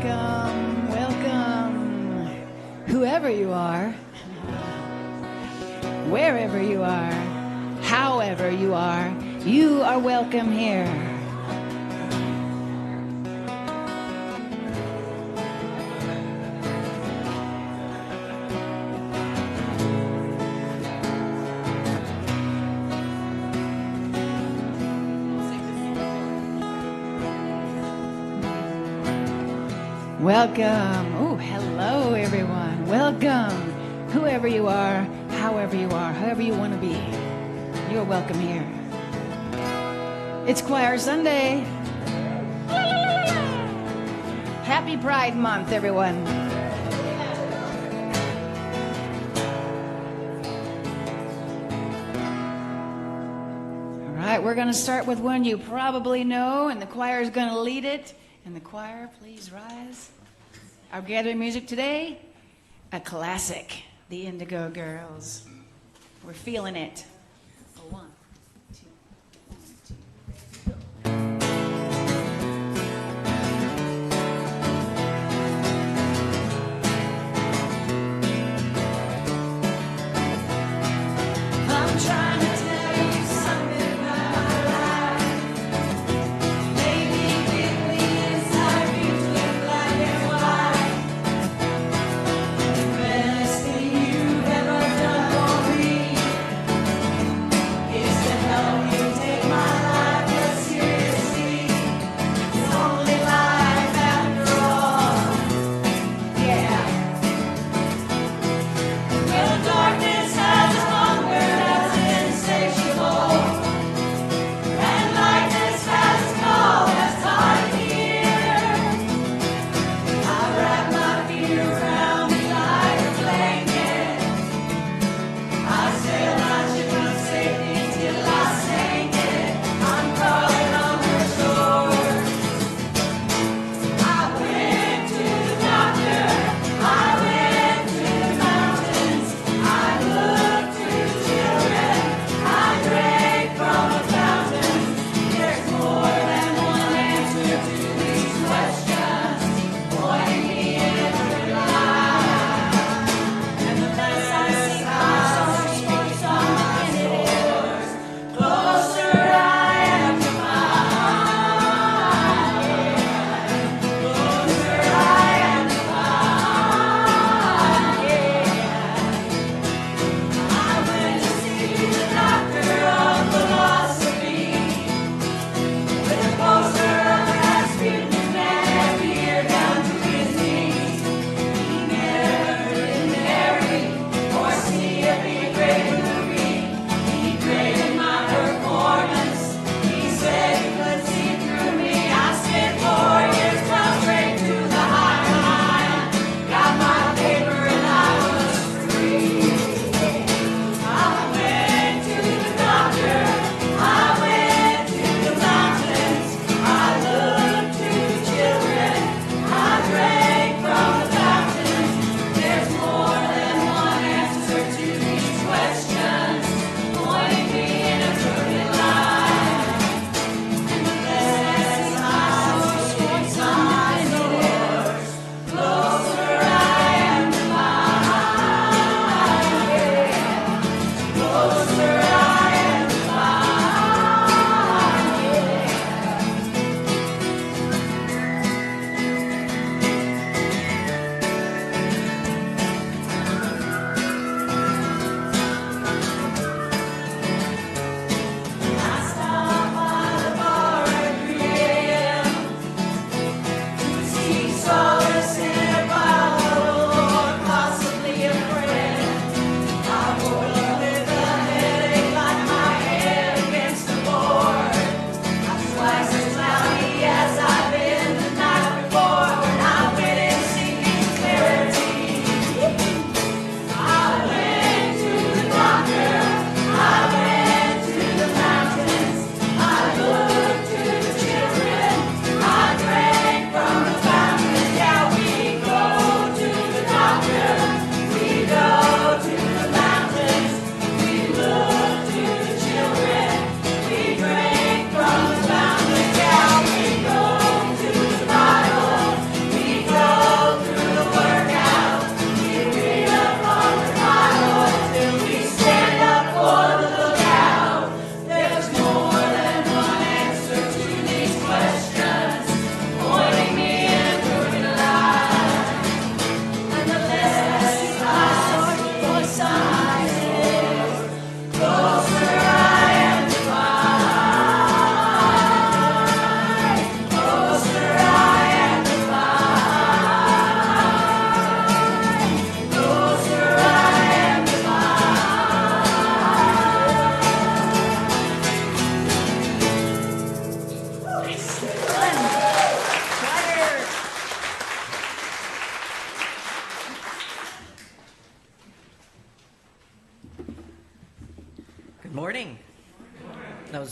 Welcome, welcome, whoever you are, wherever you are, however you are welcome here. Welcome. Oh, hello, everyone. Welcome. Whoever you are, however you want to be, you're welcome here. It's Choir Sunday. Happy Pride Month, everyone. All right, we're going to start with one you probably know, and the choir is going to lead it. And the choir, please rise. Our gathering music today, a classic, the Indigo Girls. We're feeling it. One, two, I'm trying to tell you something about my life. Maybe give me inside between black and white. The best thing you ever done for me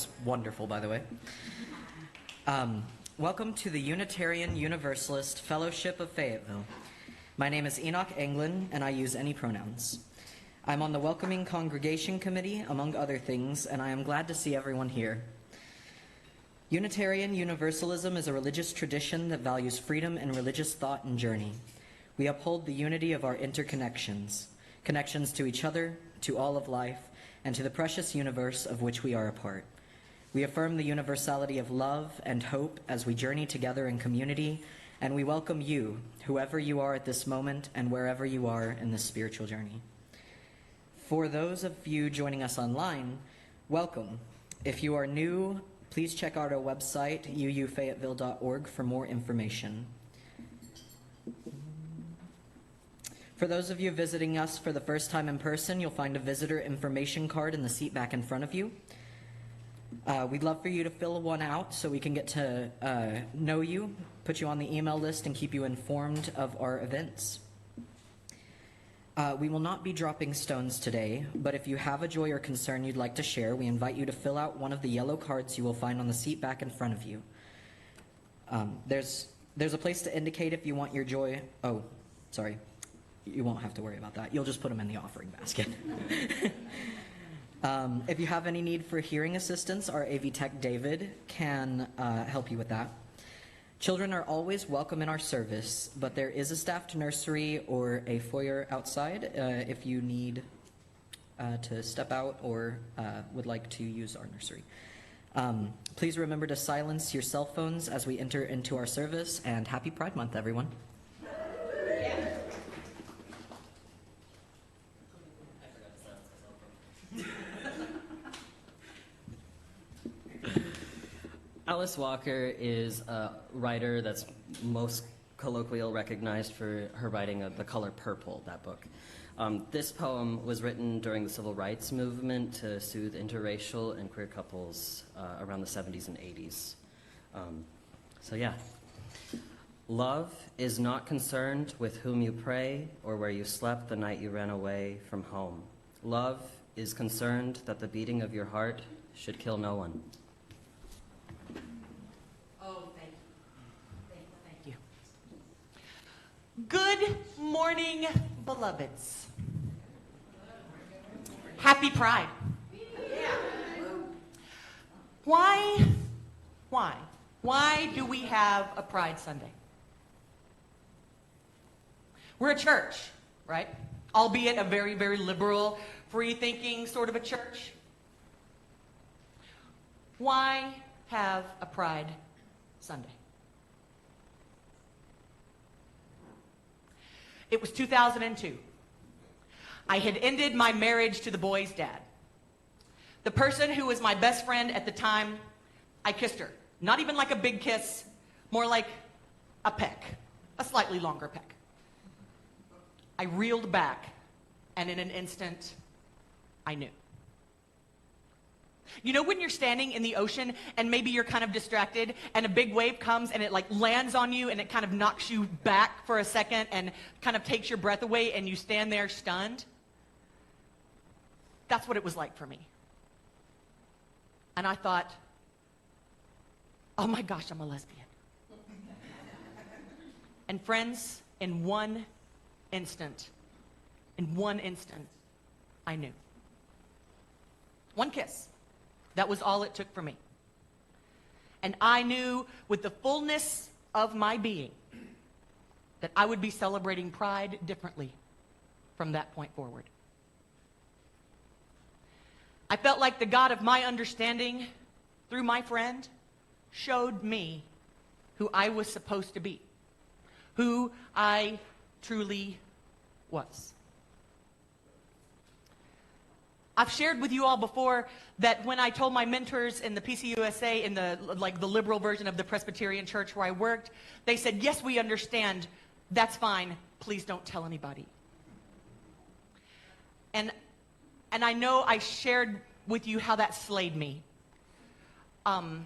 was wonderful, by the way. Welcome to the Unitarian Universalist Fellowship of Fayetteville. My name is Enoch Anglin, and I use any pronouns. I'm on the Welcoming Congregation Committee, among other things, and I am glad to see everyone here. Unitarian Universalism is a religious tradition that values freedom in religious thought and journey. We uphold the unity of our interconnections, connections to each other, to all of life, and to the precious universe of which we are a part. We affirm the universality of love and hope as we journey together in community, and we welcome you, whoever you are at this moment and wherever you are in this spiritual journey. For those of you joining us online, welcome. If you are new, please check out our website, uufayetteville.org, for more information. For those of you visiting us for the first time in person, you'll find a visitor information card in the seat back in front of you. We'd love for you to fill one out so we can get to know you, put you on the email list, and keep you informed of our events. We will not be dropping stones today, but if you have a joy or concern you'd like to share, we invite you to fill out one of the yellow cards you will find on the seat back in front of you. There's a place to indicate if you want your joy. Oh, sorry. You won't have to worry about that. You'll just put them in the offering basket. If you have any need for hearing assistance, our AV Tech David can help you with that. Children are always welcome in our service, but there is a staffed nursery or a foyer outside if you need to step out or would like to use our nursery. Please remember to silence your cell phones as we enter into our service, and happy Pride Month, everyone. Alice Walker is a writer that's most colloquially recognized for her writing of The Color Purple, that book. This poem was written during the civil rights movement to soothe interracial and queer couples around the 70s and 80s. So yeah. Love is not concerned with whom you pray or where you slept the night you ran away from home. Love is concerned that the beating of your heart should kill no one. Good morning, beloveds. Happy Pride. Why do we have a Pride Sunday? We're a church, right? Albeit a very, very liberal, free-thinking sort of a church. Why have a Pride Sunday? It was 2002. I had ended my marriage to the boy's dad. The person who was my best friend at the time, I kissed her. Not even like a big kiss, more like a peck, a slightly longer peck. I reeled back, and in an instant, I knew. You know when you're standing in the ocean and maybe you're kind of distracted and a big wave comes and it like lands on you and it kind of knocks you back for a second and kind of takes your breath away and you stand there stunned? That's what it was like for me. And I thought, oh my gosh, I'm a lesbian. And friends, in one instant, I knew. One kiss. That was all it took for me. And I knew with the fullness of my being that I would be celebrating Pride differently from that point forward. I felt like the God of my understanding, through my friend, showed me who I was supposed to be, who I truly was. I've shared with you all before that when I told my mentors in the PCUSA, in the liberal version of the Presbyterian church where I worked, they said, yes, we understand. That's fine. Please don't tell anybody. And I know I shared with you how that slayed me. And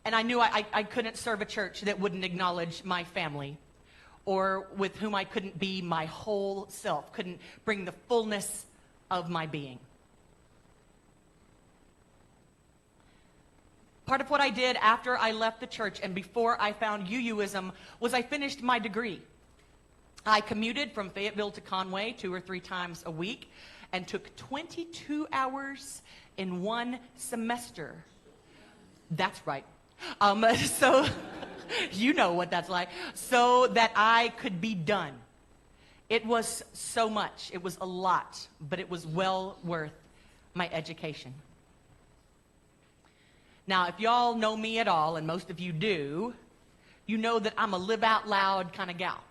I knew I couldn't serve a church that wouldn't acknowledge my family, or with whom I couldn't be my whole self, couldn't bring the fullness of my being. Part of what I did after I left the church and before I found UUism was I finished my degree. I commuted from Fayetteville to Conway 2 or 3 times a week and took 22 hours in one semester. That's right. So you know what that's like. So that I could be done. It was so much. It was a lot, but it was well worth my education. Now, if y'all know me at all, and most of you do, you know that I'm a live out loud kind of gal.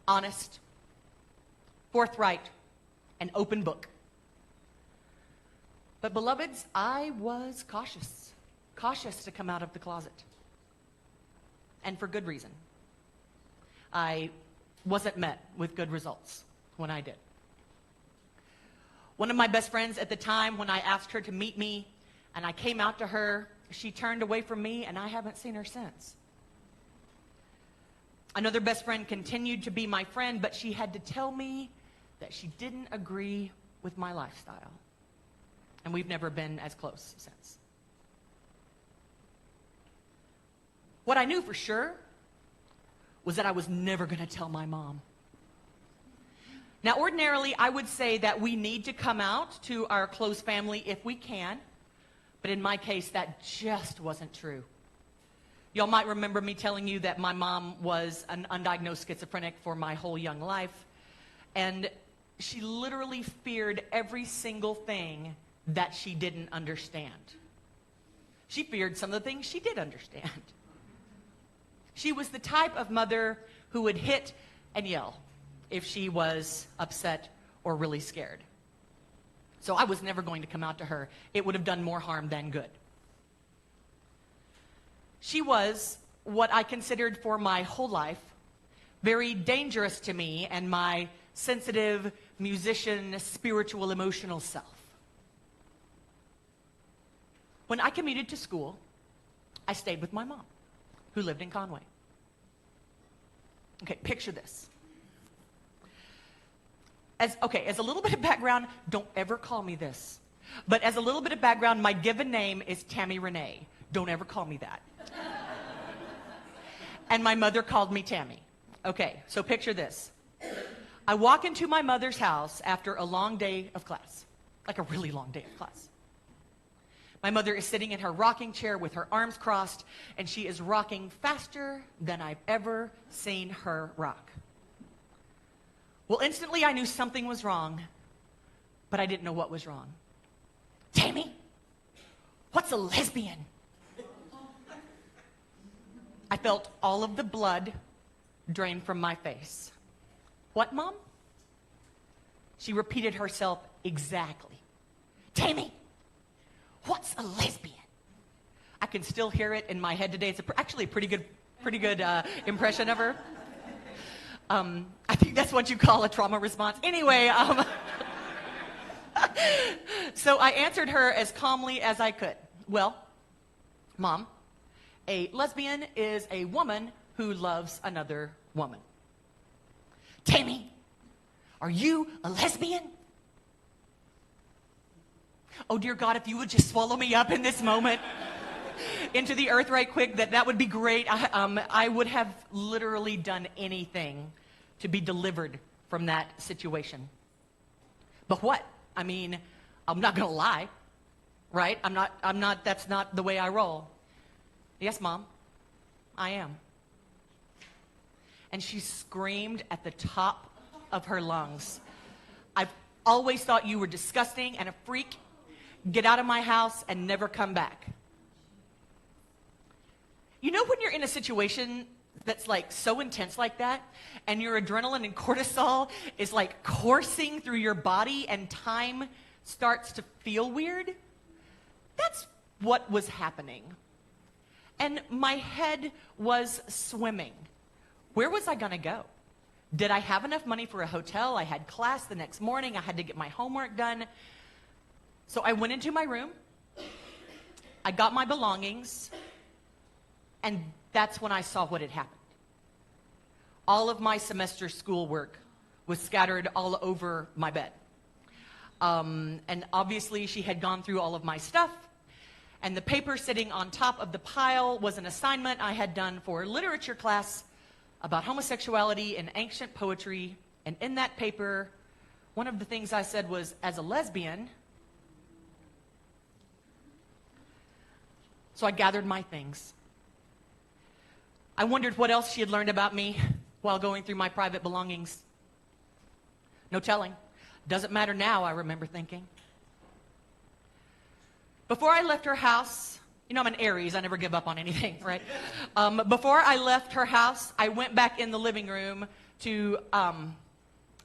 Honest, forthright, and open book. But beloveds, I was cautious to come out of the closet. And for good reason. I wasn't met with good results when I did. One of my best friends at the time, when I asked her to meet me, and I came out to her, she turned away from me, and I haven't seen her since. Another best friend continued to be my friend, but she had to tell me that she didn't agree with my lifestyle. And we've never been as close since. What I knew for sure was that I was never going to tell my mom. Now, ordinarily, I would say that we need to come out to our close family if we can. But in my case, that just wasn't true. Y'all might remember me telling you that my mom was an undiagnosed schizophrenic for my whole young life. And she literally feared every single thing that she didn't understand. She feared some of the things she did understand. She was the type of mother who would hit and yell if she was upset or really scared. So I was never going to come out to her. It would have done more harm than good. She was what I considered for my whole life very dangerous to me and my sensitive, musician, spiritual, emotional self. When I commuted to school, I stayed with my mom, who lived in Conway. Okay, picture this. As a little bit of background, don't ever call me this. But as a little bit of background, my given name is Tammy Renee. Don't ever call me that. And my mother called me Tammy. Okay, so picture this. I walk into my mother's house after a long day of class, like a really long day of class. My mother is sitting in her rocking chair with her arms crossed, and she is rocking faster than I've ever seen her rock. Well, instantly I knew something was wrong, but I didn't know what was wrong. Tammy, what's a lesbian? I felt all of the blood drain from my face. What, Mom? She repeated herself exactly. Tammy, what's a lesbian? I can still hear it in my head today. It's actually a pretty good impression of her. I think that's what you call a trauma response. Anyway, so I answered her as calmly as I could. Well, Mom, a lesbian is a woman who loves another woman. Tammy, are you a lesbian? Oh, dear God, if you would just swallow me up in this moment into the earth right quick, that would be great. I would have literally done anything to be delivered from that situation. But what? I mean, I'm not going to lie, right? That's not the way I roll. Yes, Mom, I am. And she screamed at the top of her lungs. I've always thought you were disgusting and a freak. Get out of my house and never come back. You know when you're in a situation that's like so intense like that, and your adrenaline and cortisol is like coursing through your body and time starts to feel weird? That's what was happening. And my head was swimming. Where was I gonna go? Did I have enough money for a hotel? I had class the next morning. I had to get my homework done. So I went into my room. I got my belongings. And that's when I saw what had happened. All of my semester schoolwork was scattered all over my bed. And obviously she had gone through all of my stuff. And the paper sitting on top of the pile was an assignment I had done for literature class about homosexuality and ancient poetry. And in that paper, one of the things I said was, as a lesbian. So I gathered my things. I wondered what else she had learned about me while going through my private belongings. No telling. Doesn't matter now, I remember thinking. Before I left her house, you know I'm an Aries, I never give up on anything, right? Before I left her house, I went back in the living room to, I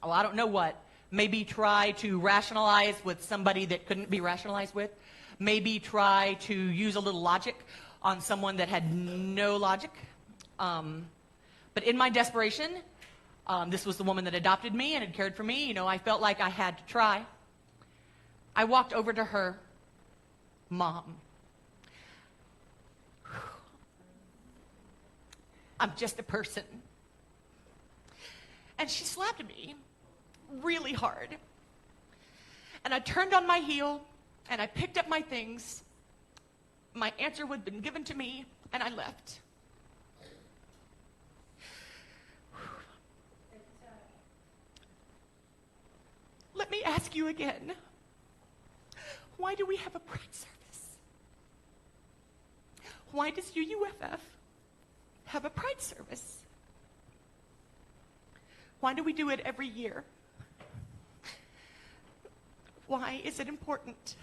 don't know what, maybe try to rationalize with somebody that couldn't be rationalized with, maybe try to use a little logic on someone that had no logic. But in my desperation, this was the woman that adopted me and had cared for me. You know, I felt like I had to try. I walked over to her. Mom, I'm just a person. And she slapped me really hard. And I turned on my heel and I picked up my things. My answer had been given to me and I left. Let me ask you again. Why do we have a pride service? Why does UUFF have a pride service? Why do we do it every year? Why is it important?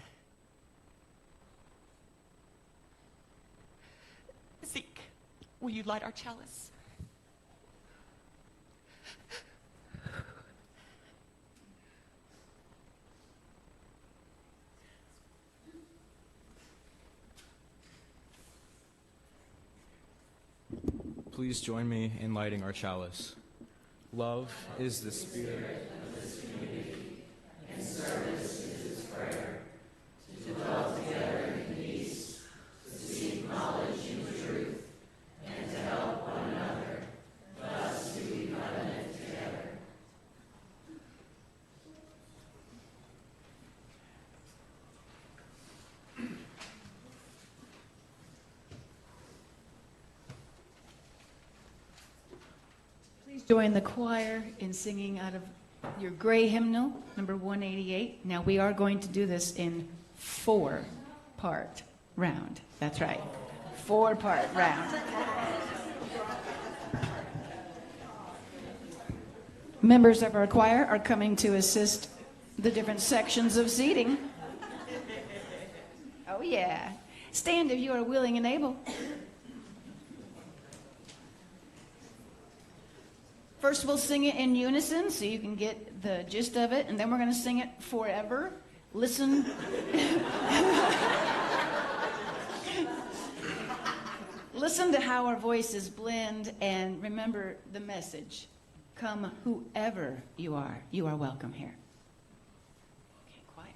Zeke, will you light our chalice? Please join me in lighting our chalice. Love is the spirit. Please join the choir in singing out of your gray hymnal, number 188. Now we are going to do this in 4-part round. That's right, 4-part round. Members of our choir are coming to assist the different sections of seating. Oh yeah. Stand if you are willing and able. First, we'll sing it in unison so you can get the gist of it, and then we're going to sing it forever. Listen. Listen to how our voices blend, and remember the message. Come whoever you are welcome here. Okay, quiet.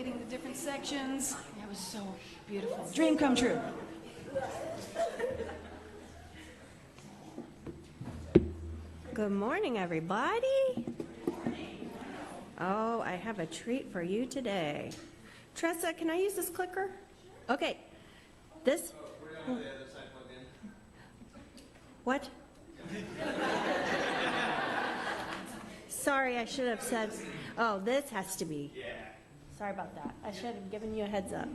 reading the different sections. It was so beautiful. Dream come true. Good morning, everybody. Oh, I have a treat for you today. Tressa, can I use this clicker? Okay. This? What? Sorry, I should have said, oh, this has to be. Sorry about that. I should have given you a heads up.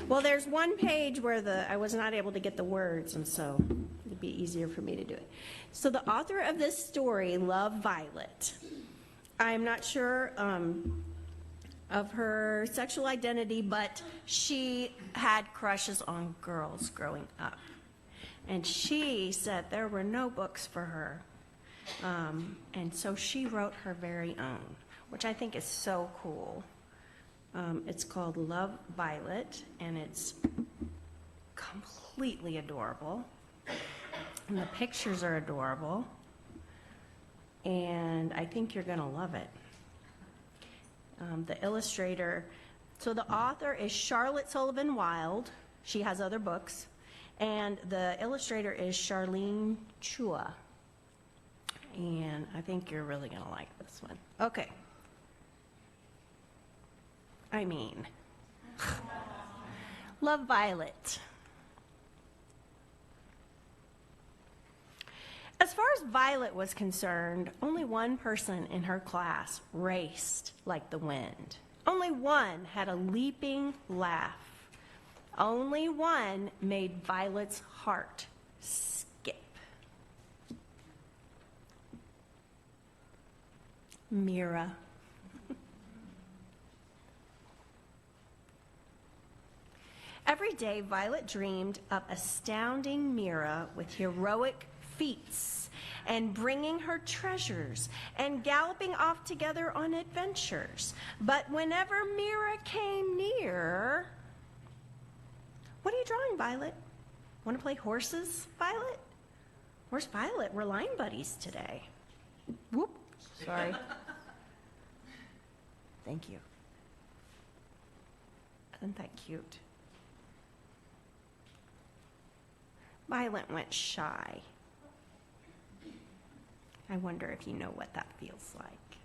Well, there's one page where I was not able to get the words, and so it'd be easier for me to do it. So the author of this story, Love Violet. I'm not sure of her sexual identity, but she had crushes on girls growing up. And she said there were no books for her. And so she wrote her very own, which I think is so cool. It's called Love Violet, and it's completely adorable. And the pictures are adorable. And I think you're going to love it. The illustrator, so the author is Charlotte Sullivan Wild. She has other books. And the illustrator is Charlene Chua. And I think you're really going to like this one. Okay. I mean, Love Violet. As far as Violet was concerned, only one person in her class raced like the wind. Only one had a leaping laugh. Only one made Violet's heart skip. Mira. Every day, Violet dreamed of astounding Mira with heroic feats and bringing her treasures and galloping off together on adventures. But whenever Mira came near... What are you drawing, Violet? Want to play horses, Violet? Where's Violet? We're line buddies today. Whoop. Sorry. Thank you. Isn't that cute? Violet went shy. I wonder if you know what that feels like.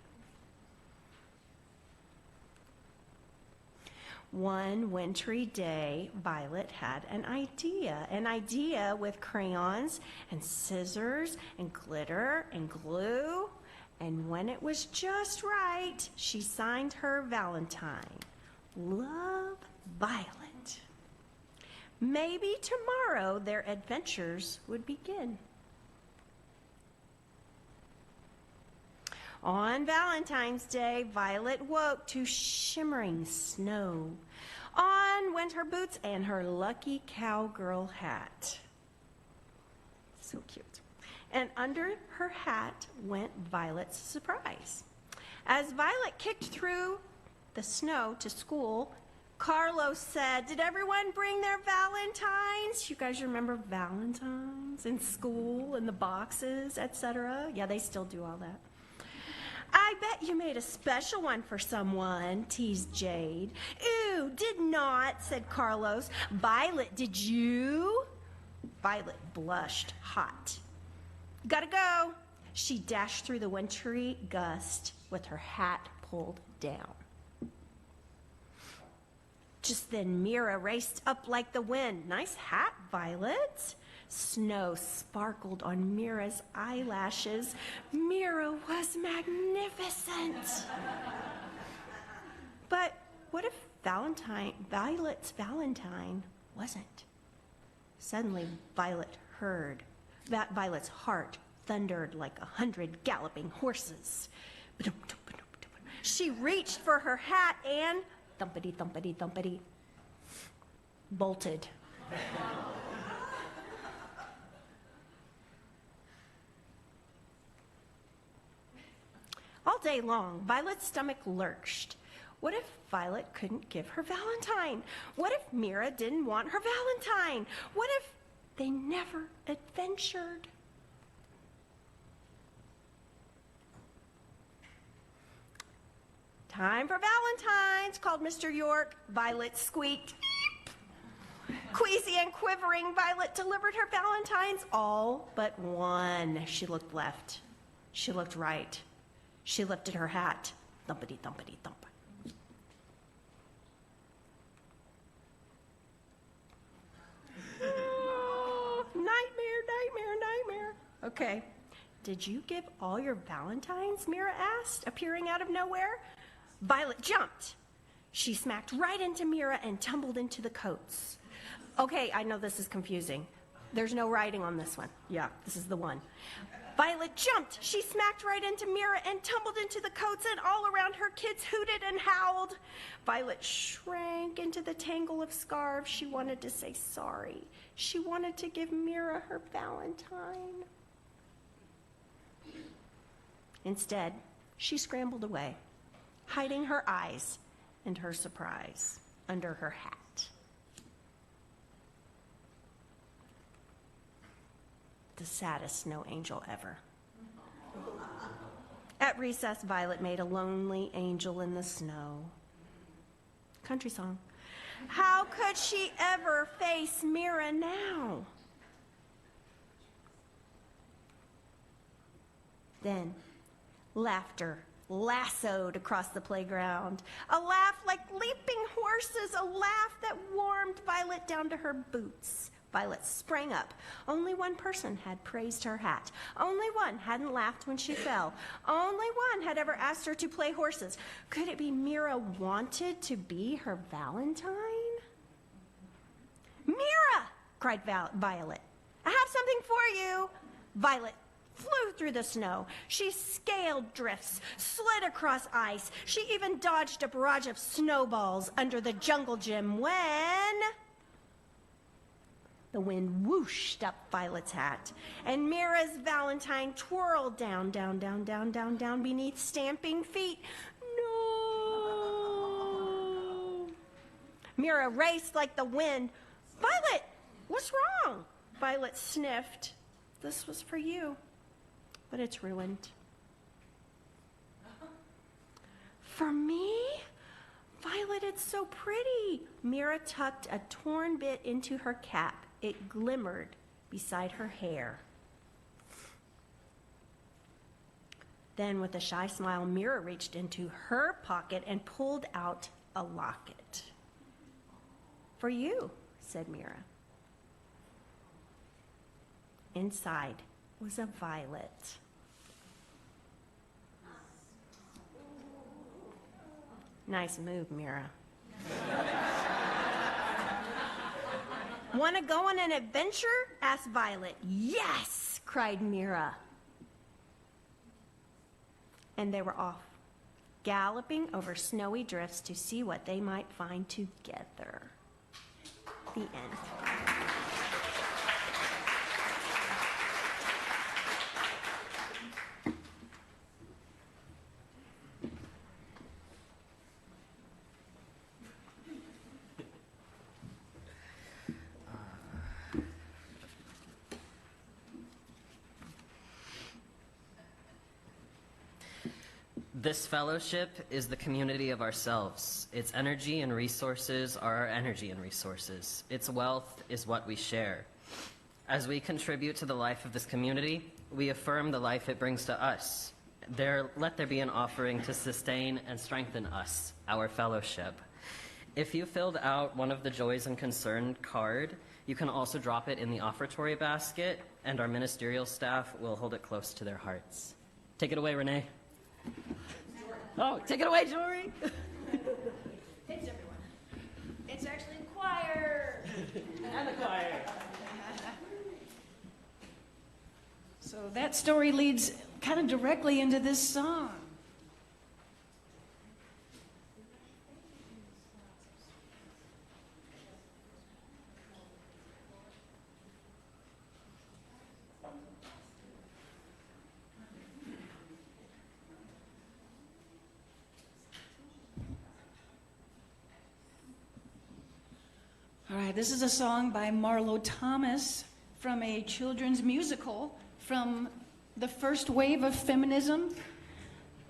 One wintry day, Violet had an idea with crayons and scissors and glitter and glue. And when it was just right, she signed her Valentine, Love Violet. Maybe tomorrow their adventures would begin. On Valentine's Day, Violet woke to shimmering snow. On went her boots and her lucky cowgirl hat. So cute. And under her hat went Violet's surprise. As Violet kicked through the snow to school, Carlos said, "Did everyone bring their Valentines?" You guys remember Valentines in school and the boxes, etc.? Yeah, they still do all that. "I bet you made a special one for someone," teased Jade. "Ooh, did not," said Carlos. "Violet, did you?" Violet blushed hot. "Gotta go." She dashed through the wintry gust with her hat pulled down. Just then Mira raced up like the wind. "Nice hat, Violet." Snow sparkled on Mira's eyelashes. Mira was magnificent. But what if Violet's Valentine wasn't? Suddenly Violet's heart thundered like 100 galloping horses. She reached for her hat and thumpity, thumpity, thumpity, bolted. All day long, Violet's stomach lurched. What if Violet couldn't give her Valentine? What if Mira didn't want her Valentine? What if they never adventured? Time for Valentine's, called Mr. York. Violet squeaked. Queasy and quivering, Violet delivered her valentines, all but one. She looked left. She looked right. She lifted her hat. Thumpity, thumpity, thump. Oh, nightmare. Okay. Did you give all your valentines? Mira asked, appearing out of nowhere. Violet jumped. She smacked right into Mira and tumbled into the coats. Okay, I know this is confusing. There's no writing on this one. Yeah, this is the one. Violet jumped. She smacked right into Mira and tumbled into the coats, and all around her kids hooted and howled. Violet shrank into the tangle of scarves. She wanted to say sorry. She wanted to give Mira her valentine. Instead, she scrambled away, hiding her eyes and her surprise under her hat. The saddest snow angel ever. At recess, Violet made a lonely angel in the snow. Country song. How could she ever face Mira now? Then, laughter lassoed across the playground. A laugh like leaping horses, a laugh that warmed Violet down to her boots. Violet sprang up. Only one person had praised her hat. Only one hadn't laughed when she fell. Only one had ever asked her to play horses. Could it be Mira wanted to be her Valentine? Mira! Cried Violet. I have something for you. Violet flew through the snow. She scaled drifts, slid across ice. She even dodged a barrage of snowballs under the jungle gym when the wind whooshed up Violet's hat, and Mira's valentine twirled down beneath stamping feet. No! Mira raced like the wind. Violet, what's wrong? Violet sniffed. This was for you, but it's ruined. For me? Violet, it's so pretty. Mira tucked a torn bit into her cap. It glimmered beside her hair. Then, with a shy smile, Mira reached into her pocket and pulled out a locket. For you, said Mira. Inside was a violet. Nice move, Mira. Want to go on an adventure? Asked Violet. Yes, cried Mira. And they were off, galloping over snowy drifts to see what they might find together. The end. This fellowship is the community of ourselves. Its energy and resources are our energy and resources. Its wealth is what we share. As we contribute to the life of this community, we affirm the life it brings to us. Let there be an offering to sustain and strengthen us, our fellowship. If you filled out one of the Joys and Concern card, you can also drop it in the offertory basket, and our ministerial staff will hold it close to their hearts. Take it away, Renee. Oh, take it away, Jory. It's everyone. It's actually the choir. And the choir. So that story leads kind of directly into this song. All right, this is a song by Marlo Thomas from a children's musical from the first wave of feminism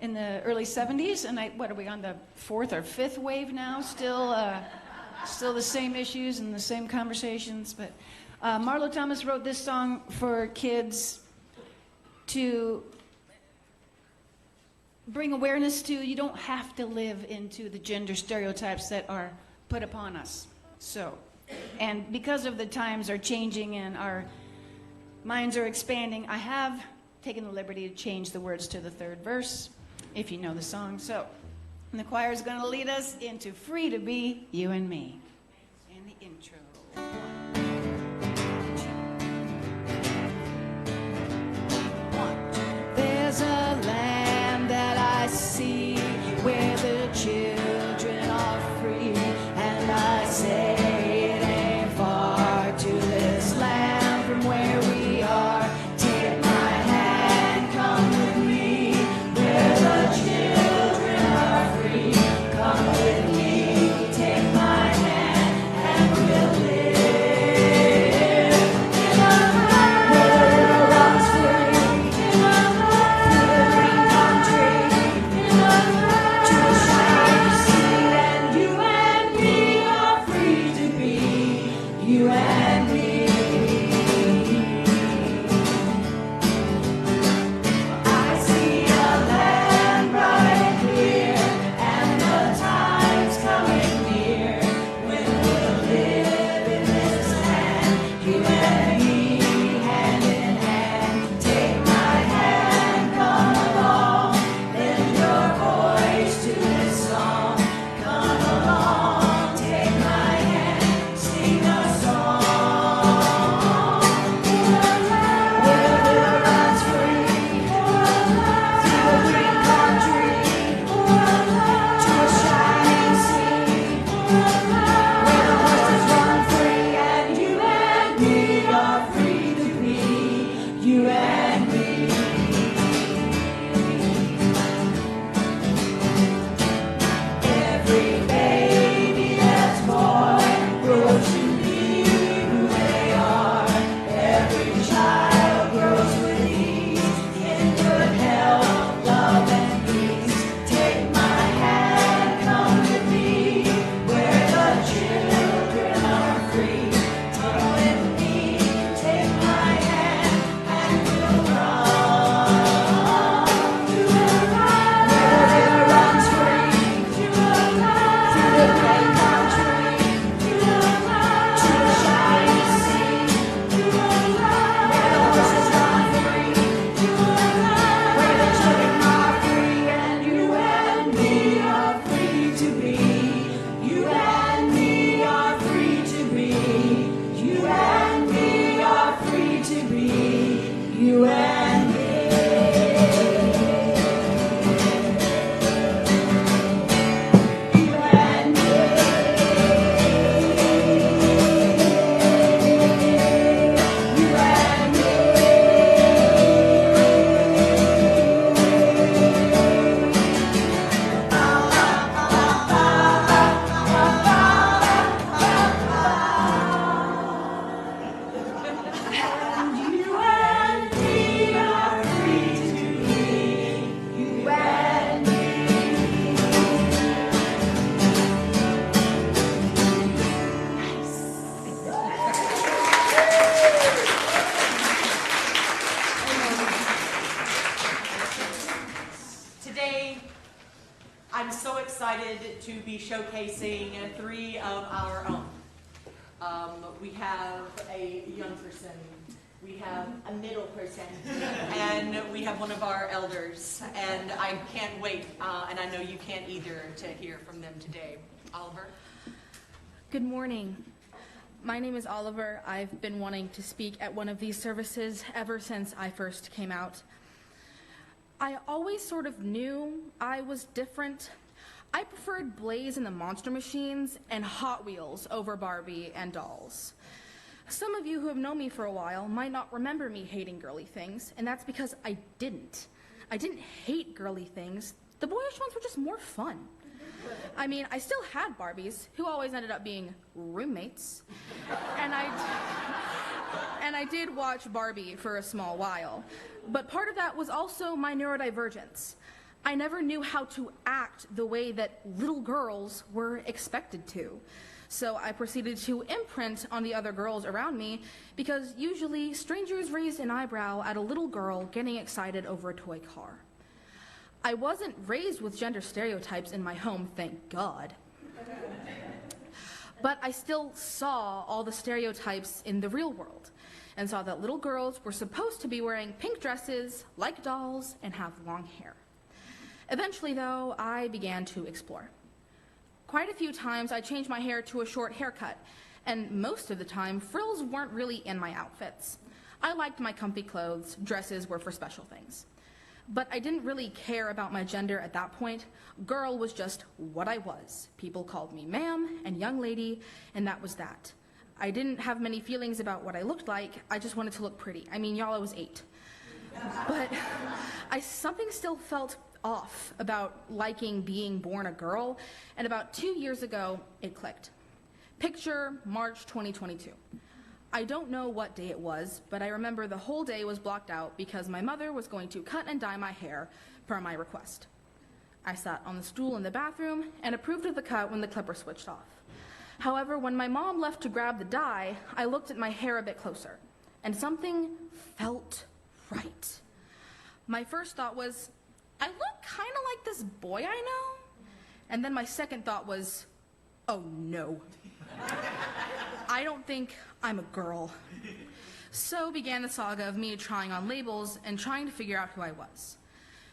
in the early 70s, and what are we on the 4th or 5th wave now? Still the same issues and the same conversations. But Marlo Thomas wrote this song for kids to bring awareness to you don't have to live into the gender stereotypes that are put upon us. So, and because of the times are changing and our minds are expanding, I have taken the liberty to change the words to the 3rd verse, if you know the song. So, and the choir is going to lead us into Free to Be You and Me. And the intro. There's a land that I see where the children are free, and I say it ain't far to this land from where we are. Take my hand, come with me, where the children are free. Come with me, take my hand, and we'll live in a land where the river runs free, in a land through the green country, in a land to a shining sea, and you and me are free to be, you and me. I see a land bright and clear, and the time's coming near when we'll live in this land, you and me, hand in hand. Take my hand, come along, lend your voice to this song. Come along, take my hand, sing a song. In a land where the river runs free, through a green country, to a shining sea, where the horses run free, and you and me are free to be, you and me. Every baby that's born grows to be who they are. Every child grows with ease, in good health, love and peace. Take my hand, come with me, where the children are free. Come with me, take my hand, and we'll run to a land where the river runs free, to a land through the great country, to a land to a shining sea, to a land where the horses run free, to a land where the children are free, and you and me are free to be, you and me are free to be, you and me are free to be, you and me. You and me. You and me. And you and me are free to be, you and Today, I'm so excited to be showcasing 3 of our own. We have a young person, we have a middle person, and we have one of our elders. And I can't wait, and I know you can't either, to hear from them today. Oliver? Good morning. My name is Oliver. I've been wanting to speak at one of these services ever since I first came out. I always sort of knew I was different. I preferred Blaze and the Monster Machines and Hot Wheels over Barbie and dolls. Some of you who have known me for a while might not remember me hating girly things, and that's because I didn't. I didn't hate girly things. The boyish ones were just more fun. I mean, I still had Barbies, who always ended up being roommates. And I did watch Barbie for a small while. But part of that was also my neurodivergence. I never knew how to act the way that little girls were expected to. So I proceeded to imprint on the other girls around me because usually strangers raised an eyebrow at a little girl getting excited over a toy car. I wasn't raised with gender stereotypes in my home, thank God. But I still saw all the stereotypes in the real world and saw that little girls were supposed to be wearing pink dresses, like dolls, and have long hair. Eventually, though, I began to explore. Quite a few times I changed my hair to a short haircut, and most of the time, frills weren't really in my outfits. I liked my comfy clothes, dresses were for special things. But I didn't really care about my gender at that point. Girl was just what I was. People called me ma'am and young lady, and that was that. I didn't have many feelings about what I looked like, I just wanted to look pretty. I mean, y'all, I was 8. But something still felt off about liking being born a girl, and about 2 years ago, it clicked. Picture March 2022. I don't know what day it was, but I remember the whole day was blocked out because my mother was going to cut and dye my hair per my request. I sat on the stool in the bathroom and approved of the cut when the clipper switched off. However, when my mom left to grab the dye, I looked at my hair a bit closer, and something felt right. My first thought was, I look kind of like this boy I know. And then my second thought was, oh no. I don't think I'm a girl. So began the saga of me trying on labels and trying to figure out who I was.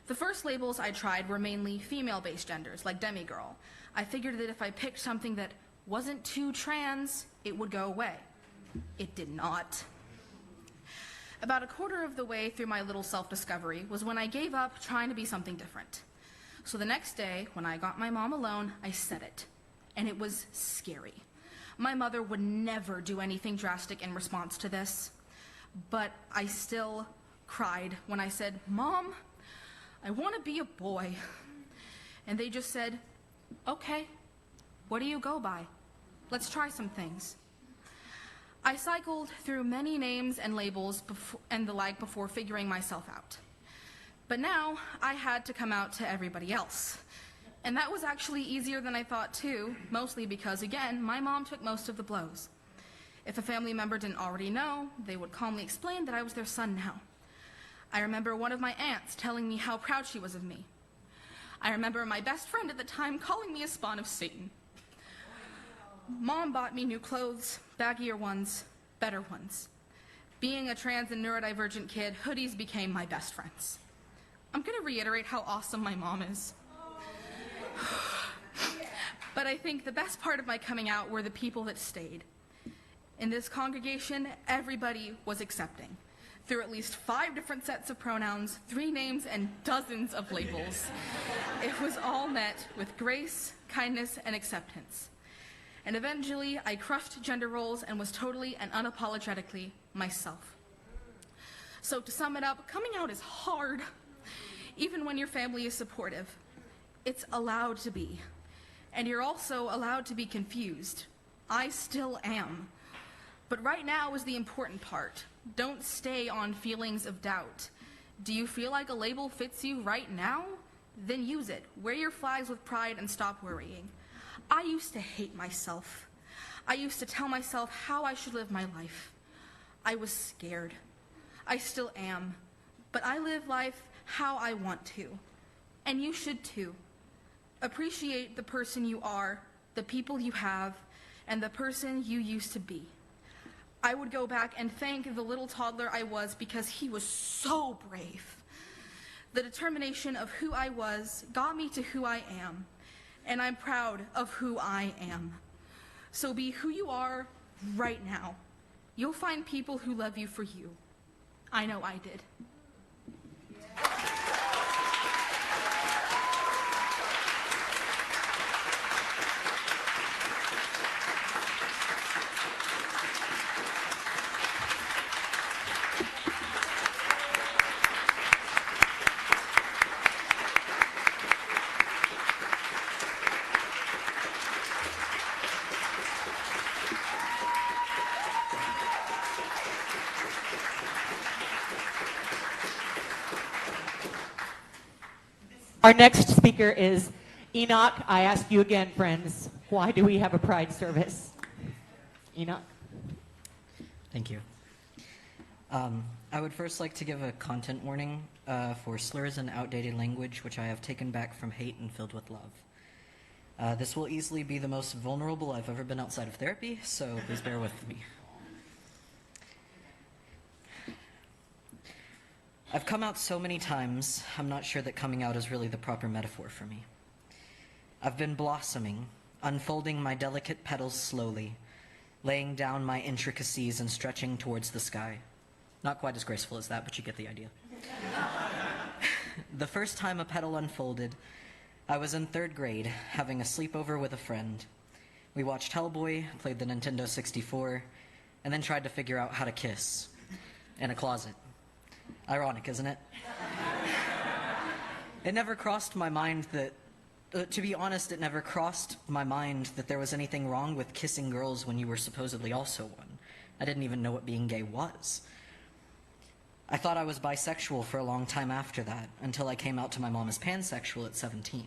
The first labels I tried were mainly female-based genders, like demigirl. I figured that if I picked something that wasn't too trans, it would go away. It did not. About a quarter of the way through my little self-discovery was when I gave up trying to be something different. So the next day, when I got my mom alone, I said it. And it was scary. My mother would never do anything drastic in response to this. But I still cried when I said, Mom, I want to be a boy. And they just said, okay, what do you go by? Let's try some things. I cycled through many names and labels and the like before figuring myself out. But now I had to come out to everybody else. And that was actually easier than I thought too, mostly because, again, my mom took most of the blows. If a family member didn't already know, they would calmly explain that I was their son now. I remember one of my aunts telling me how proud she was of me. I remember my best friend at the time calling me a spawn of Satan. Mom bought me new clothes, baggier ones, better ones. Being a trans and neurodivergent kid, hoodies became my best friends. I'm going to reiterate how awesome my mom is. But I think the best part of my coming out were the people that stayed. In this congregation, everybody was accepting. Through at least 5 different sets of pronouns, 3 names, and dozens of labels. It was all met with grace, kindness, and acceptance. And eventually, I crushed gender roles and was totally and unapologetically myself. So to sum it up, coming out is hard, even when your family is supportive. It's allowed to be. And you're also allowed to be confused. I still am. But right now is the important part. Don't stay on feelings of doubt. Do you feel like a label fits you right now? Then use it. Wear your flags with pride and stop worrying. I used to hate myself. I used to tell myself how I should live my life. I was scared. I still am. But I live life how I want to. And you should too. Appreciate the person you are, the people you have, and the person you used to be. I would go back and thank the little toddler I was because he was so brave. The determination of who I was got me to who I am, and I'm proud of who I am. So be who you are right now. You'll find people who love you for you. I know I did. Our next speaker is Enoch. I ask you again, friends, why do we have a pride service? Enoch. Thank you. I would first like to give a content warning for slurs and outdated language, which I have taken back from hate and filled with love. This will easily be the most vulnerable I've ever been outside of therapy, so please bear with me. I've come out so many times, I'm not sure that coming out is really the proper metaphor for me. I've been blossoming, unfolding my delicate petals slowly, laying down my intricacies and stretching towards the sky. Not quite as graceful as that, but you get the idea. The first time a petal unfolded, I was in 3rd grade, having a sleepover with a friend. We watched Hellboy, played the Nintendo 64, and then tried to figure out how to kiss. In a closet. Ironic, isn't it? It never crossed my mind that, to be honest, it never crossed my mind that there was anything wrong with kissing girls when you were supposedly also one. I didn't even know what being gay was. I thought I was bisexual for a long time after that, until I came out to my mom as pansexual at 17.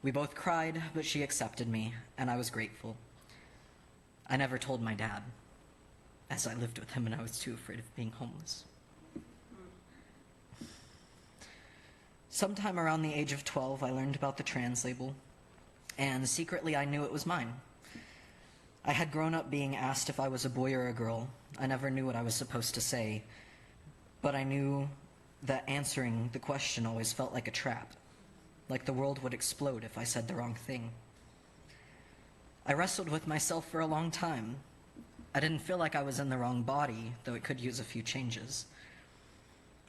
We both cried, but she accepted me, and I was grateful. I never told my dad, as I lived with him and I was too afraid of being homeless. Sometime around the age of 12, I learned about the trans label, and secretly I knew it was mine. I had grown up being asked if I was a boy or a girl. I never knew what I was supposed to say, but I knew that answering the question always felt like a trap, like the world would explode if I said the wrong thing. I wrestled with myself for a long time. I didn't feel like I was in the wrong body, though it could use a few changes.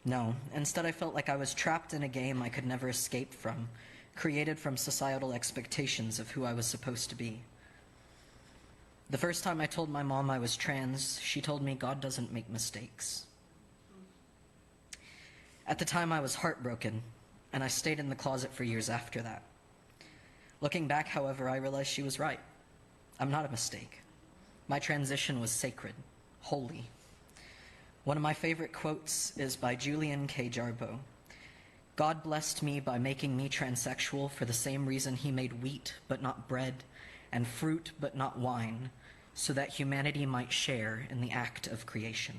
No, instead I felt like I was trapped in a game I could never escape from, created from societal expectations of who I was supposed to be. The first time I told my mom I was trans, she told me God doesn't make mistakes. At the time I was heartbroken, and I stayed in the closet for years after that. Looking back, however, I realized she was right. I'm not a mistake. My transition was sacred, holy. One of my favorite quotes is by Julian K. Jarboe. God blessed me by making me transsexual for the same reason he made wheat but not bread, and fruit but not wine, so that humanity might share in the act of creation.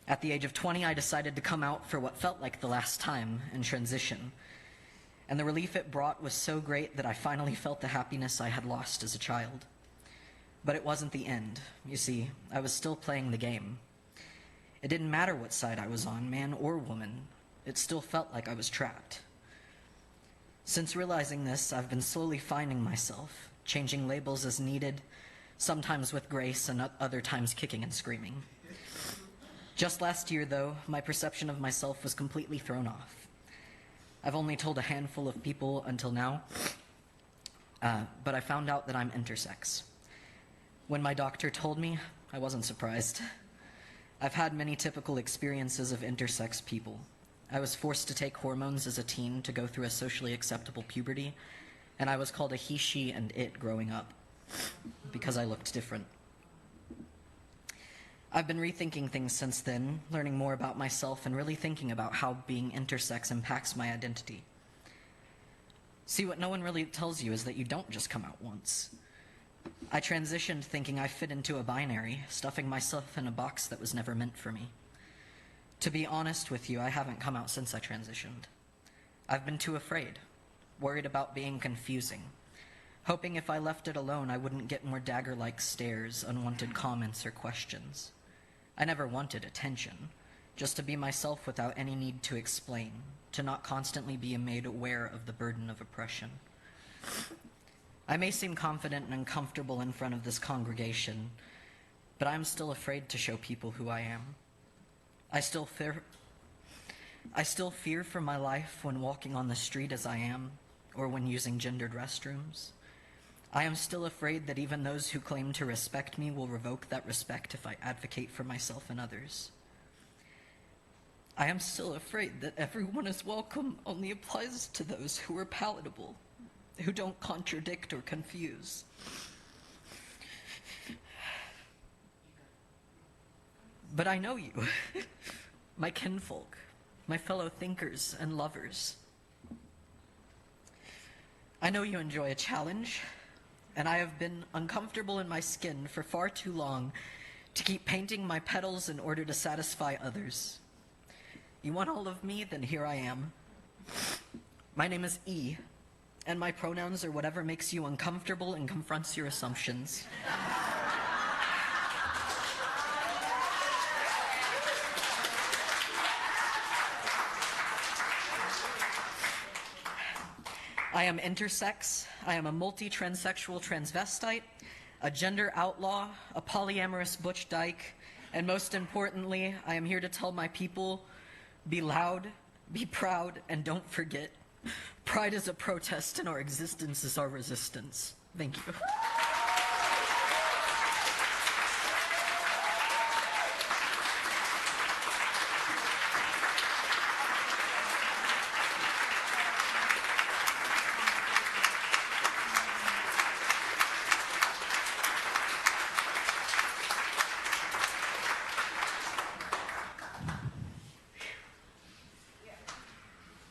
At the age of 20, I decided to come out for what felt like the last time and transition. And the relief it brought was so great that I finally felt the happiness I had lost as a child. But it wasn't the end. You see, I was still playing the game. It didn't matter what side I was on, man or woman. It still felt like I was trapped. Since realizing this, I've been slowly finding myself, changing labels as needed, sometimes with grace and other times kicking and screaming. Just last year, though, my perception of myself was completely thrown off. I've only told a handful of people until now, but I found out that I'm intersex. When my doctor told me, I wasn't surprised. I've had many typical experiences of intersex people. I was forced to take hormones as a teen to go through a socially acceptable puberty, and I was called a he, she, and it growing up because I looked different. I've been rethinking things since then, learning more about myself and really thinking about how being intersex impacts my identity. See, what no one really tells you is that you don't just come out once. I transitioned thinking I fit into a binary, stuffing myself in a box that was never meant for me. To be honest with you, I haven't come out since I transitioned. I've been too afraid, worried about being confusing, hoping if I left it alone I wouldn't get more dagger-like stares, unwanted comments, or questions. I never wanted attention, just to be myself without any need to explain, to not constantly be made aware of the burden of oppression. I may seem confident and comfortable in front of this congregation, but I'm still afraid to show people who I am. I still fear for my life when walking on the street as I am, or when using gendered restrooms. I am still afraid that even those who claim to respect me will revoke that respect if I advocate for myself and others. I am still afraid that everyone is welcome only applies to those who are palatable, who don't contradict or confuse. But I know you, my kinfolk, my fellow thinkers and lovers. I know you enjoy a challenge, and I have been uncomfortable in my skin for far too long to keep painting my petals in order to satisfy others. You want all of me? Then here I am. My name is E, and my pronouns are whatever makes you uncomfortable and confronts your assumptions. I am intersex, I am a multi-transsexual transvestite, a gender outlaw, a polyamorous butch dyke, and most importantly, I am here to tell my people, be loud, be proud, and don't forget, pride is a protest and our existence is our resistance. Thank you.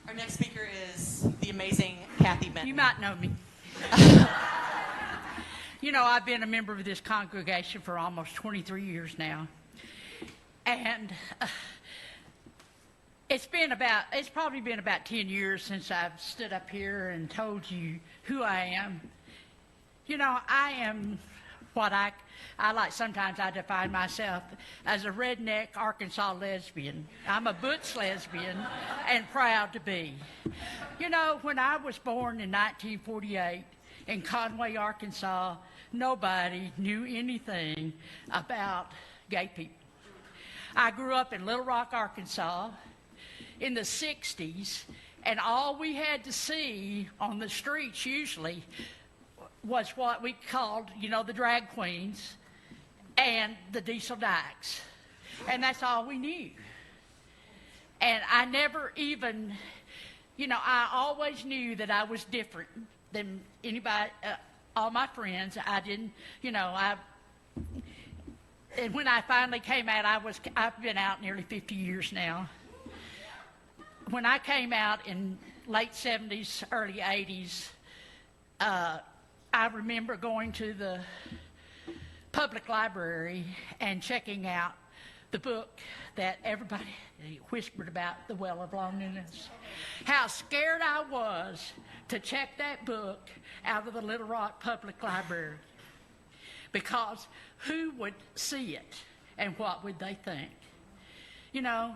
Our next speaker is the amazing Kathy Benton. You might know me. You know, I've been a member of this congregation for almost 23 years now. And it's probably been about 10 years since I've stood up here and told you who I am. You know, I am what I like, sometimes I define myself as a redneck Arkansas lesbian. I'm a butch lesbian and proud to be. You know, when I was born in 1948 in Conway, Arkansas, nobody knew anything about gay people. I grew up in Little Rock, Arkansas in the 60s, and all we had to see on the streets usually was what we called, you know, the drag queens and the diesel dykes. And that's all we knew. And I never even, you know, I always knew that I was different than anybody, all my friends. I didn't, you know, and when I finally came out, I've been out nearly 50 years now. When I came out in late 70s, early 80s, I remember going to the public library and checking out the book that everybody whispered about, The Well of Loneliness. How scared I was to check that book out of the Little Rock Public Library, because who would see it and what would they think? You know,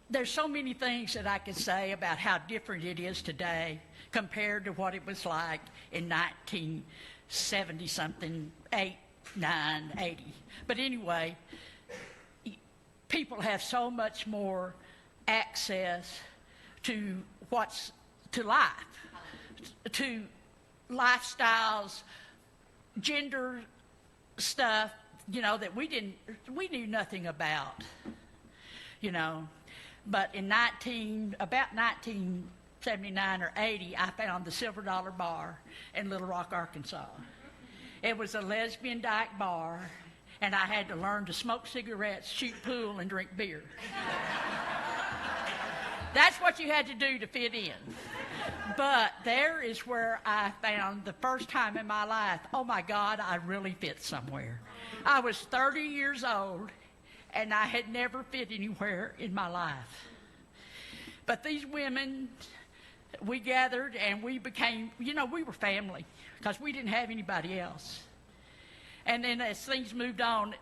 there's so many things that I could say about how different it is today compared to what it was like in 1970-something, 8, 9, 80. But anyway, people have so much more access to life, to lifestyles, gender stuff, you know, that we knew nothing about, you know. But in about 1979 or 80, I found the Silver Dollar Bar in Little Rock, Arkansas. It was a lesbian dyke bar, and I had to learn to smoke cigarettes, shoot pool, and drink beer. That's what you had to do to fit in. But there is where I found the first time in my life, oh my God, I really fit somewhere. I was 30 years old, and I had never fit anywhere in my life. But these women, we gathered and we became, you know, we were family because we didn't have anybody else. And then as things moved on,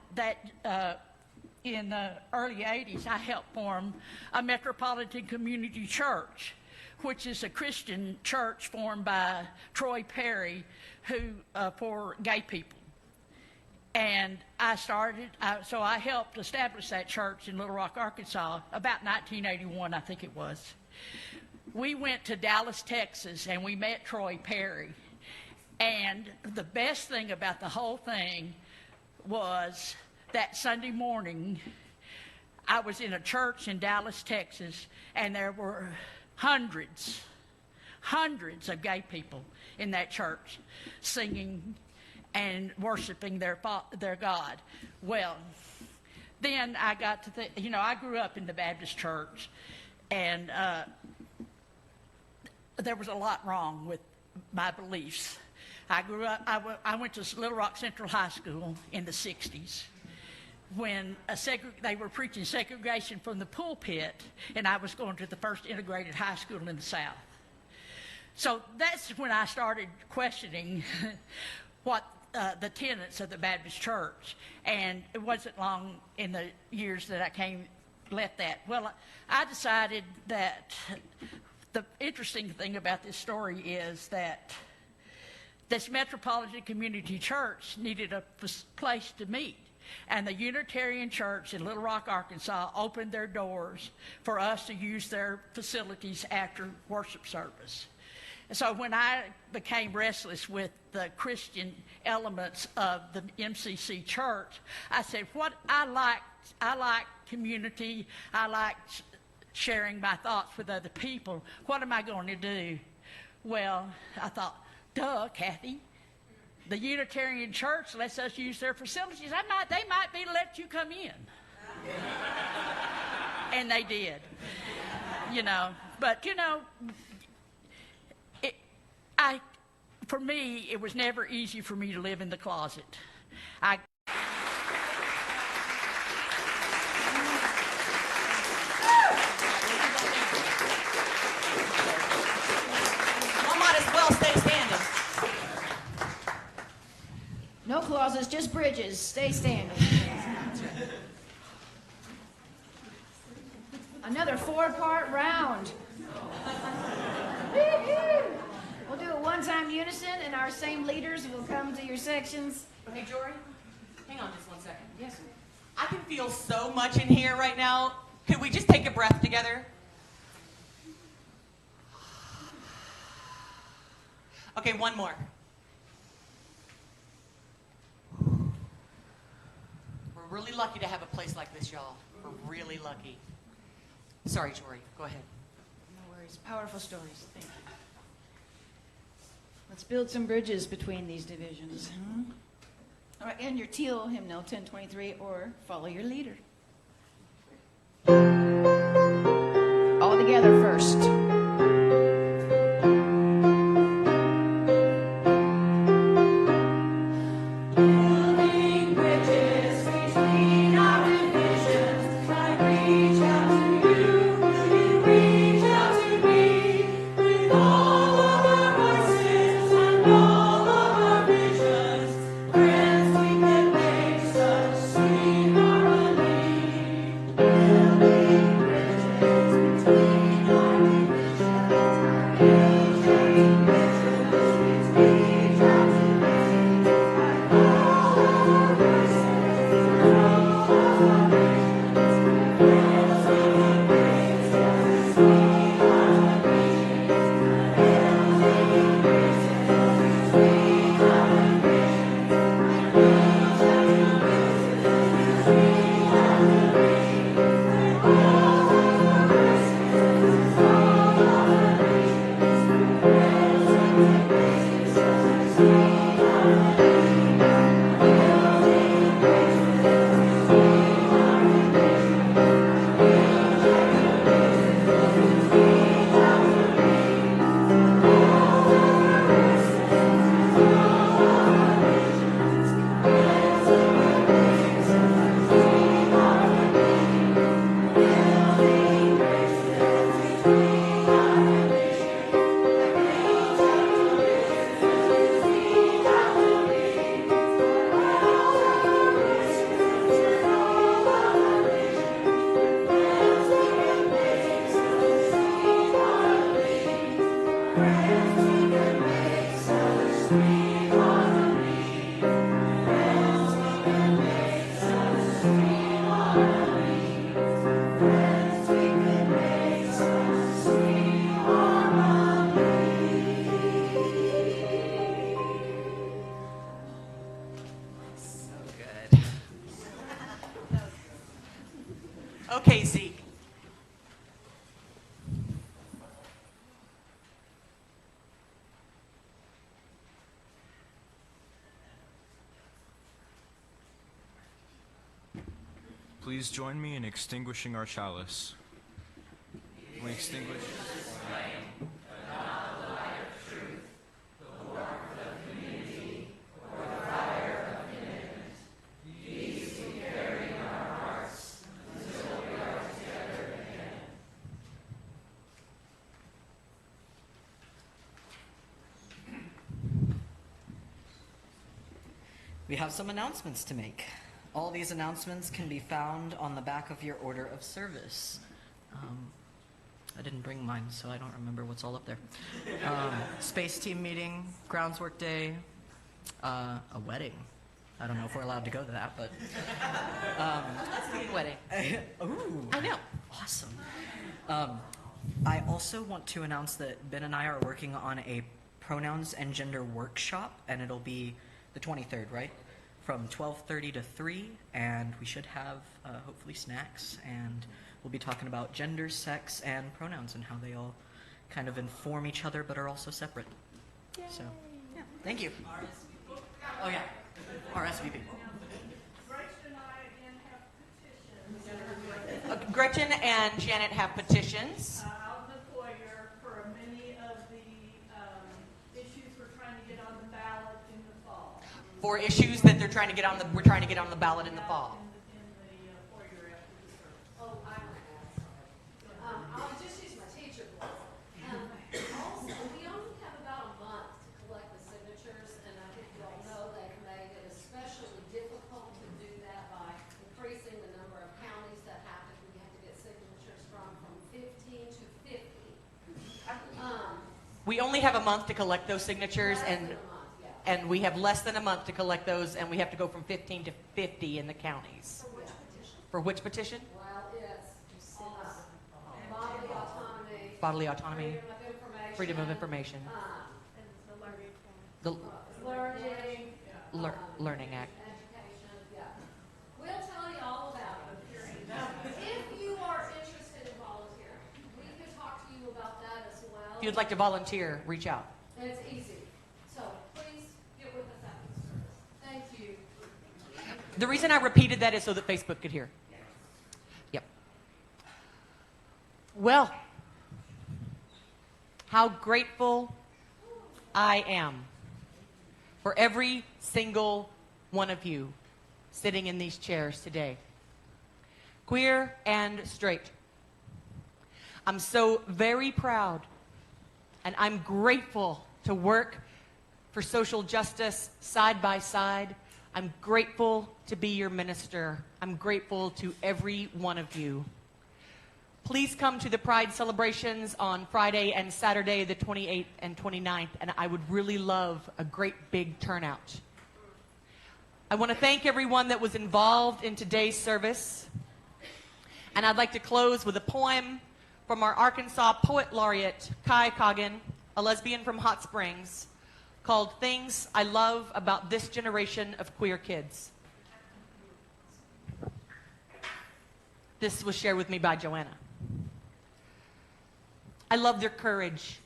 in the early 80s, I helped form a Metropolitan Community Church, which is a Christian church formed by Troy Perry for gay people. And so I helped establish that church in Little Rock, Arkansas, about 1981, I think it was. We went to Dallas, Texas, and we met Troy Perry. And the best thing about the whole thing was that Sunday morning, I was in a church in Dallas, Texas, and there were hundreds of gay people in that church singing and worshiping their God. Well, then I got to I grew up in the Baptist church, and there was a lot wrong with my beliefs. I grew up, I went to Little Rock Central High School in the 60s when they were preaching segregation from the pulpit, and I was going to the first integrated high school in the South. So that's when I started questioning what the tenets of the Baptist Church, and it wasn't long in the years that I left that. Well, I decided that the interesting thing about this story is that this Metropolitan Community Church needed a place to meet. And the Unitarian Church in Little Rock, Arkansas opened their doors for us to use their facilities after worship service. And so when I became restless with the Christian elements of the MCC Church, I said, what I like community, I like sharing my thoughts with other people. What am I going to do? Well, I thought, duh, Kathy. The Unitarian Church lets us use their facilities. They might be let you come in. And they did. But for me, it was never easy for me to live in the closet. I might as well stay standing. No closets, just bridges. Stay standing. Another 4-part round. We'll do it one-time unison, and our same leaders will come to your sections. Hey, Jory, hang on just one second. Yes, sir. I can feel so much in here right now. Could we just take a breath together? Okay, one more. We're really lucky to have a place like this, y'all. We're really lucky. Sorry, Jory. Go ahead. No worries. Powerful stories. Thank you. Let's build some bridges between these divisions. All right, and your teal hymnal 1023, or follow your leader. All together first. Okay, Zeke. Please join me in extinguishing our chalice. We extinguish the flame, but not We have some announcements to make. All these announcements can be found on the back of your order of service. I didn't bring mine, so I don't remember what's all up there. Space team meeting, grounds work day, a wedding. I don't know if we're allowed to go to that, but Let's do a wedding. ooh, I know. awesome. I also want to announce that Ben and I are working on a pronouns and gender workshop, and it'll be the 23rd, right? From 12:30 to 3, and we should have hopefully snacks, and we'll be talking about gender, sex, and pronouns and how they all kind of inform each other but are also separate. So, yeah, thank you. Oh yeah, RSVP. Gretchen and Janet have petitions. Out in the foyer for many of the issues we're trying to get on the ballot in the fall. For issues that we're trying to get on the ballot in the fall. In the foyer after the service. Oh, I want to ask. I'll just use my teacher voice. Also, we only have about a month to collect the signatures, and I think you all know they've made it especially difficult to do that by increasing the number of counties that we have to get signatures from 15 to 50. We only have a month to collect those signatures, Less and than a month, yeah. and we have less than a month to collect those, and we have to go from 15 to 50 in the counties. For which petition? For which petition? Well, it's bodily autonomy. Bodily autonomy, Freedom of information. freedom of information, And the learning. the Learning. Learning Act. Education, yeah. We'll tell you all about it. If you are interested in volunteering, we can talk to you about that as well. If you'd like to volunteer, reach out. And it's easy. So please get with us after the service. Thank you. The reason I repeated that is so that Facebook could hear. Yep. Well, how grateful I am for every single one of you sitting in these chairs today, queer and straight. I'm so very proud, and I'm grateful to work for social justice side by side. I'm grateful to be your minister. I'm grateful to every one of you. Please come to the Pride celebrations on Friday and Saturday, the 28th and 29th, and I would really love a great big turnout. I want to thank everyone that was involved in today's service, and I'd like to close with a poem from our Arkansas Poet Laureate, Kai Coggin, a lesbian from Hot Springs, called Things I Love About This Generation of Queer Kids. This was shared with me by Joanna. I love their courage.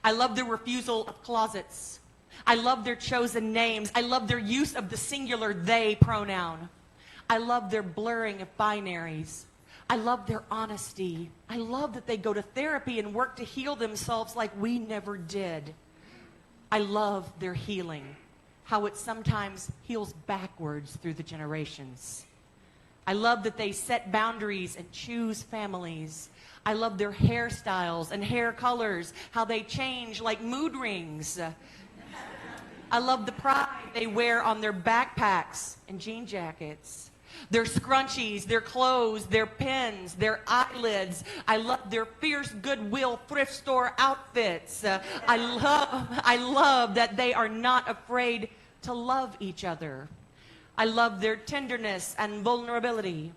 I love their refusal of closets. I love their chosen names. I love their use of the singular they pronoun. I love their blurring of binaries. I love their honesty. I love that they go to therapy and work to heal themselves like we never did. I love their healing, how it sometimes heals backwards through the generations. I love that they set boundaries and choose families. I love their hairstyles and hair colors, how they change like mood rings. I love the pride they wear on their backpacks and jean jackets, their scrunchies, their clothes, their pins, their eyelids. I love their fierce goodwill thrift store outfits. I love that they are not afraid to love each other. I love their tenderness and vulnerability.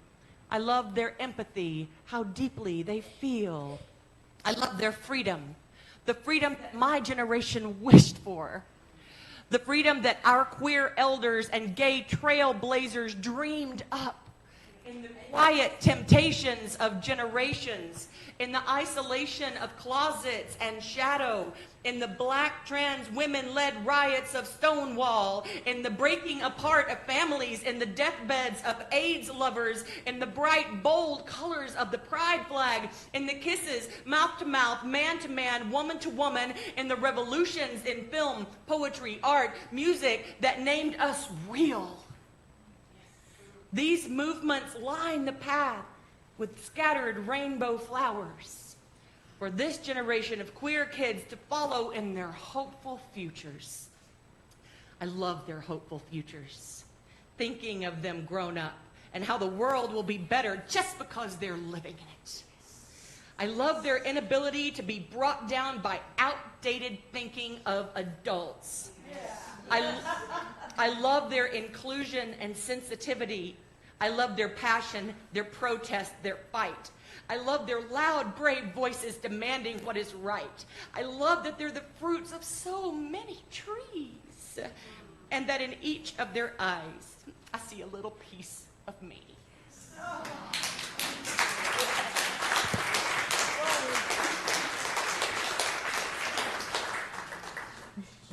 I love their empathy, how deeply they feel. I love their freedom, the freedom that my generation wished for, the freedom that our queer elders and gay trailblazers dreamed up in the quiet temptations of generations, in the isolation of closets and shadow, in the black trans women-led riots of Stonewall, in the breaking apart of families, in the deathbeds of AIDS lovers, in the bright, bold colors of the pride flag, in the kisses, mouth-to-mouth, man-to-man, woman-to-woman, in the revolutions in film, poetry, art, music that named us real. These movements line the path with scattered rainbow flowers for this generation of queer kids to follow in their hopeful futures. I love their hopeful futures, thinking of them grown up and how the world will be better just because they're living in it. I love their inability to be brought down by outdated thinking of adults. I love their inclusion and sensitivity. I love their passion, their protest, their fight. I love their loud, brave voices demanding what is right. I love that they're the fruits of so many trees, and that in each of their eyes, I see a little piece of me.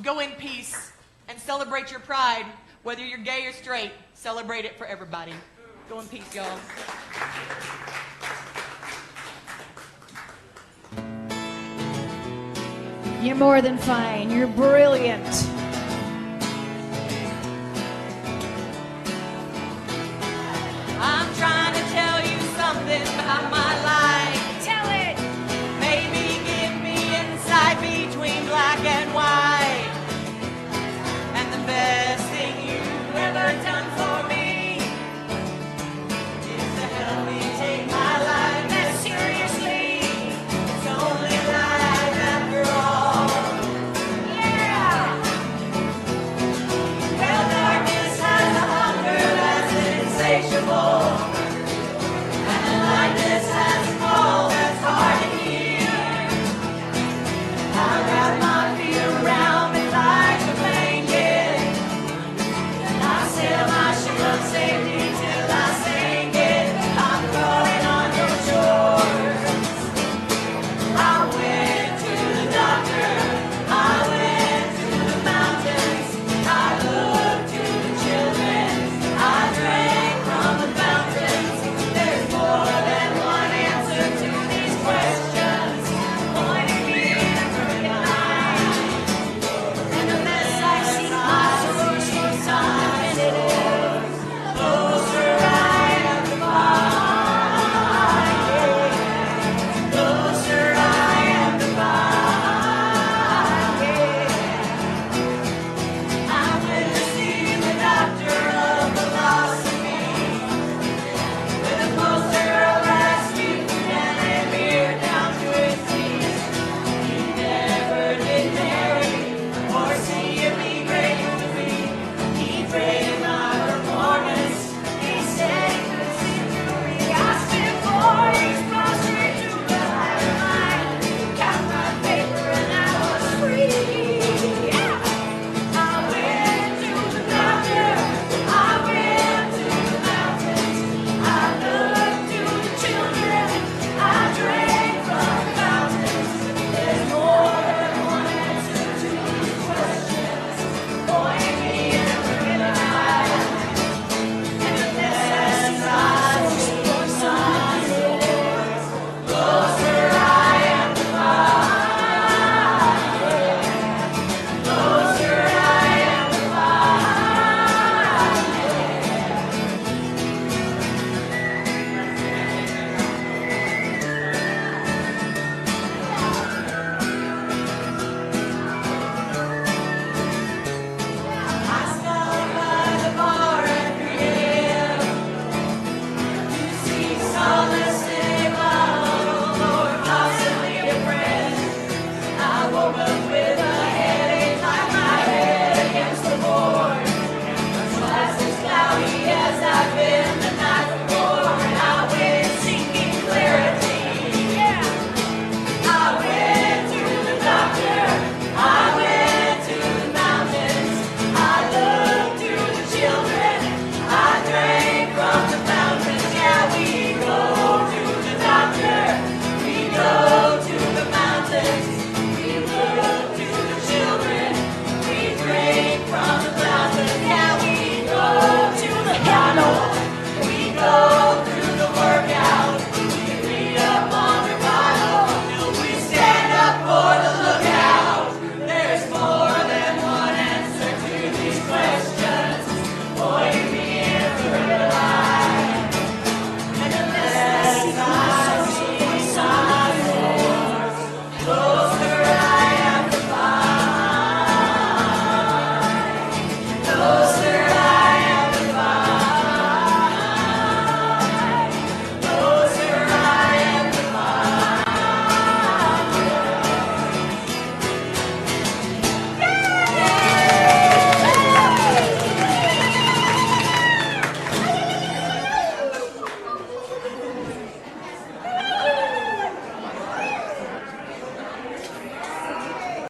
Go in peace and celebrate your pride. Whether you're gay or straight, celebrate it for everybody. Go in peace, y'all. You're more than fine. You're brilliant.